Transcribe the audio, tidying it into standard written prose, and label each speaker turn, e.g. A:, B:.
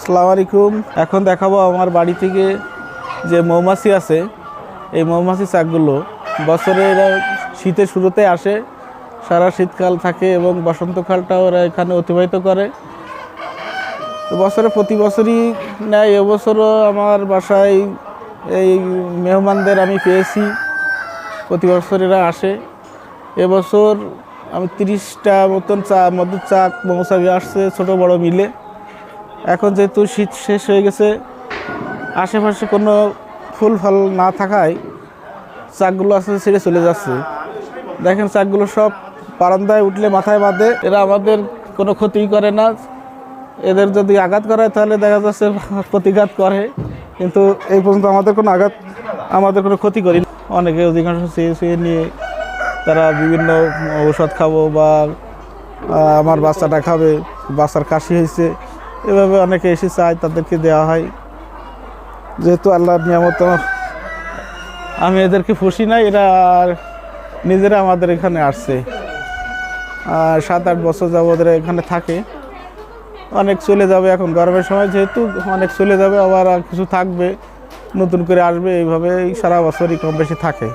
A: আসসালামু আলাইকুম। এখন দেখাবো আমার বাড়ি থেকে যে মৌমাছি আছে, এই মৌমাছি চাকগুলো বছরে এরা শীতের শুরুতে আসে, সারা শীতকাল থাকে এবং বসন্তকালটাও ওরা এখানে অতিবাহিত করে। তো বছরে প্রতি বছরই নেয়, এবছরও আমার বাসায় এই মেহমানদের আমি পেয়েছি, প্রতি বছর এরা আসে। এবছর আমি 30টা মতন মধুর চাক মৌমাছি আসছে, ছোট বড় মিলে। এখন যেহেতু শীত শেষ হয়ে গেছে, আশেপাশে কোনো ফুল ফল না থাকায় চাকগুলো আস্তে আস্তে ছেড়ে চলে যাচ্ছে। দেখেন চাকগুলো সব বারান্দায় উঠলে মাথায় বাঁধে, এরা আমাদের কোনো ক্ষতি করে না। এদের যদি আঘাত করায় তাহলে দেখা যাচ্ছে প্রতিঘাত করে, কিন্তু এই পর্যন্ত আমাদের কোনো ক্ষতি করি না। অনেকে অধিকাংশ শুয়ে নিয়ে তারা বিভিন্ন ঔষধ খাবো বা আমার বাচ্চাটা খাবে, বাচ্চার কাশি হয়েছে, এভাবে অনেকে এসে চায়, তাদেরকে দেওয়া হয়। যেহেতু আল্লাহর নিয়ামত, আমি এদেরকে ফুসি নাই, এরা নিজেরা আমাদের এখানে আসছে। 7-8 বছর যাবত এরা এখানে থাকে। অনেক চলে যাবে, এখন গরমের সময় যেহেতু অনেক চলে যাবে, আবার কিছু থাকবে, নতুন করে আসবে, এইভাবে সারা বছরই কম বেশি থাকে।